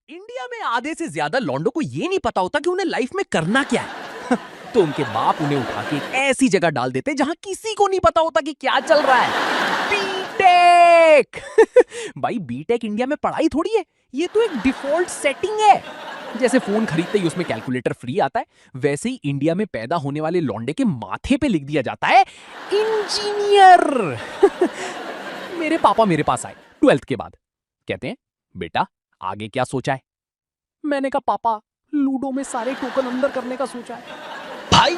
India में आधे से ज्यादा लौंडों को ये नहीं पता होता कि उन्हें लाइफ में करना क्या है। तो उनके बाप उन्हें उठा के एक ऐसी जगह डाल देते जहां किसी को नहीं पता होता कि क्या चल रहा है। बीटेक। भाई बीटेक इंडिया में पढ़ाई थोड़ी है, ये तो एक डिफॉल्ट सेटिंग है। जैसे फोन खरीदते ही उसमें कैलकुलेटर फ्री आता है, वैसे ही इंडिया में पैदा होने वाले लौंडे के माथे पे लिख दिया जाता है इंजीनियर। मेरे पापा मेरे पास आए 12th के बाद, कहते हैं बेटा आगे क्या सोचा है। मैंने कहा पापा लूडो में सारे टोकन अंदर करने का सोचा है। भाई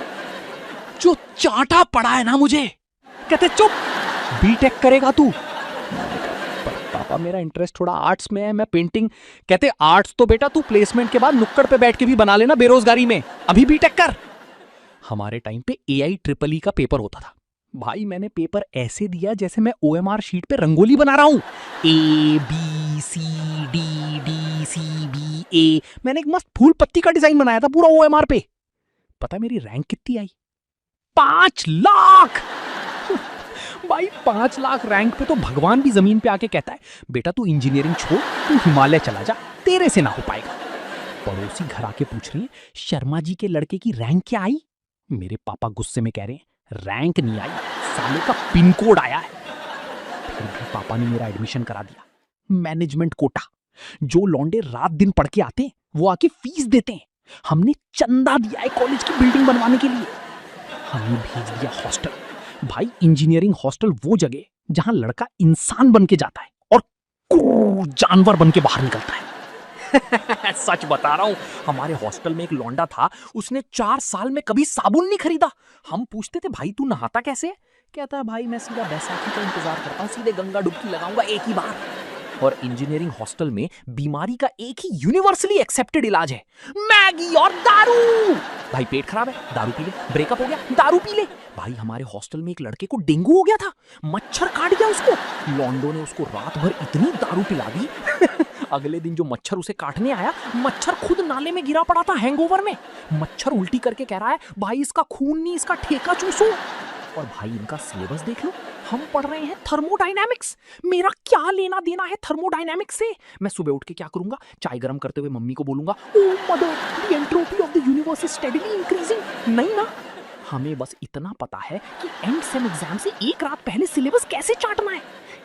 जो चाटा पड़ा है ना मुझे, कहते चुप बीटेक करेगा तू। पर पापा मेरा इंटरेस्ट थोड़ा आर्ट्स में है, मैं पेंटिंग। कहते आर्ट्स तो बेटा तू प्लेसमेंट के बाद नुक्कड़ पे बैठ के भी बना लेना बेरोजगारी में, अभी बीटेक कर। हमारे टाइम पे AIEEE का पेपर होता था। भाई मैंने पेपर ऐसे दिया जैसे मैं OMR शीट पे रंगोली बना रहा हूं। ABCDDCBA। मैंने एक मस्त फूल पत्ती का डिजाइन बनाया था पूरा OMR पे। पता है मेरी रैंक कितनी आई? 5 लाख। भाई 5 लाख रैंक पे तो भगवान भी जमीन पे आके कहता है बेटा तू इंजीनियरिंग छोड़, तू हिमालय चला जा, तेरे से ना हो पाएगा। पड़ोसी घर आके पूछ रही है शर्मा जी के लड़के की रैंक क्या आई? मेरे पापा गुस्से में कह रहे हैं रैंक नहीं आई, साले का पिन कोड आया है। फिर भी पापा ने मेरा एडमिशन करा दिया, मैनेजमेंट कोटा। जो लौंडे रात दिन पढ़ के आते हैं वो आके फीस देते हैं। हमने चंदा दिया है कॉलेज की बिल्डिंग बनवाने के लिए। हमें भेज दिया हॉस्टल। भाई इंजीनियरिंग हॉस्टल वो जगह जहां लड़का इंसान बन के जाता है और जानवर बन के बाहर निकलता है। सच बता रहा हूं, हमारे हॉस्टल में एक लौंडा था, उसने 4 साल में कभी साबुन नहीं खरीदा। हम पूछते थे भाई तू नहाता कैसे है? कहता है भाई मैं सीधा बैसाखी का इंतजार करता हूं, सीधे गंगा डुबकी लगाऊंगा एक ही बार। और इंजीनियरिंग हॉस्टल में बीमारी का एक ही यूनिवर्सली एक्सेप्टेड इलाज है, मैगी और दारू। भाई पेट खराब है, दारू पी ले। ब्रेकअप हो गया, दारू पी ले। भाई हमारे हॉस्टल में एक लड़के को डेंगू हो गया था, मच्छर काट गया उसको। लॉन्डो ने उसको रात भर इतनी दारू पिला दी अगले दिन जो मच्छर उसे काटने आया, मच्छर खुद नाले में गिरा पड़ा था हैंगओवर में। मच्छर उल्टी करके कह रहा है भाई इसका खून नहीं इसका ठेका चूसो। और भाई इनका सिलेबस देख लो, हम पढ़ रहे हैं थर्मोडायनामिक्स। मेरा क्या लेना देना है थर्मोडायनामिक्स से? मैं सुबह उठ के क्या करूंगा, चाय गर्म करते हुए मम्मी को बोलूंगा oh mother the entropy of the universe is steadily increasing. नहीं ना, हमें बस इतना पता है कि एंड सेम एग्जाम से एक रात पहले सिलेबस कैसे चाटना है।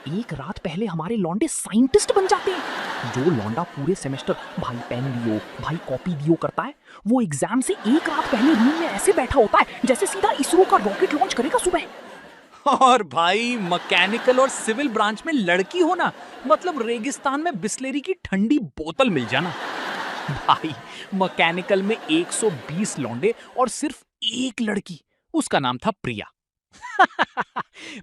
एक रात पहले हमारे लौंडे साइंटिस्ट बन जाते हैं। जो लौंडा पूरे सेमेस्टर भाई पेन दियो भाई कॉपी दियो करता है, वो एग्जाम से एक रात पहले रूम में ऐसे बैठा होता है जैसे सीधा इसरो का रॉकेट लॉन्च करेगा सुबह। और भाई मैकेनिकल और सिविल ब्रांच में लड़की होना मतलब रेगिस्तान में बिस्लेरी की ठंडी बोतल मिल जाना। भाई मैकेनिकल में 120 लौंडे और सिर्फ एक लड़की, उसका नाम था प्रिया।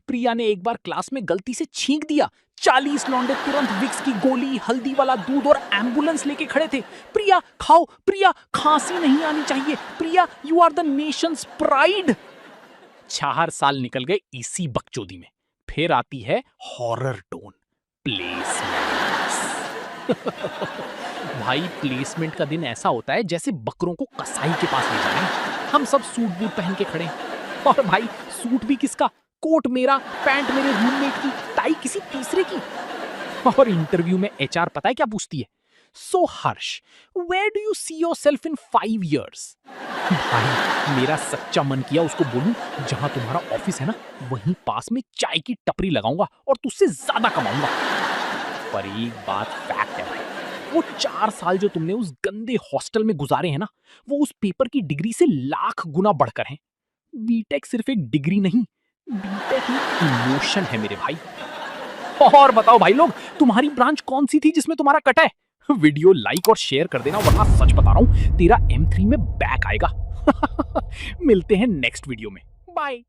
प्रिया ने एक बार क्लास में गलती से छींक दिया, 40 लौंडे तुरंत विक्स की गोली, हल्दी वाला दूध और एम्बुलेंस लेके खड़े थे। प्रिया खाओ, प्रिया खांसी नहीं आनी चाहिए, Priya you are the nation's pride. 4 साल निकल गए इसी बकचोदी में। फिर आती है हॉरर टोन, प्लेसमेंट्स। भाई प्लेसमेंट का दिन ऐसा होता है जैसे बकरों को कसाई के पास ले जा रहे हैं। हम सब सूट बूट पहन के खड़े हैं। और भाई सूट भी किसका? कोट मेरा, पैंट मेरे रूममेट की, टाई किसी तीसरे की। और इंटरव्यू में HR पता है क्या पूछती है? So Harsh, where do you see yourself in 5 years? भाई मेरा सच्चा मन किया उसको बोलूं जहां तुम्हारा ऑफिस है ना वहीं पास में चाय की टपरी लगाऊंगा और तुझसे ज्यादा कमाऊंगा। पर एक बात फैक्ट है भाई, वो 4 साल जो तुमने उस गंदे हॉस्टल में गुजारे हैं ना, वो उस पेपर की डिग्री से लाख गुना बढ़कर हैं। बीटेक सिर्फ एक डिग्री नहीं, बीटेक एक इमोशन है मेरे भाई। और बताओ भाई लोग, तुम्हारी ब्रांच कौन सी थी जिसमें तुम्हारा कट है? वीडियो लाइक और शेयर कर देना, वरना सच बता रहा हूं तेरा M3 में बैक आएगा। मिलते हैं नेक्स्ट वीडियो में, बाय।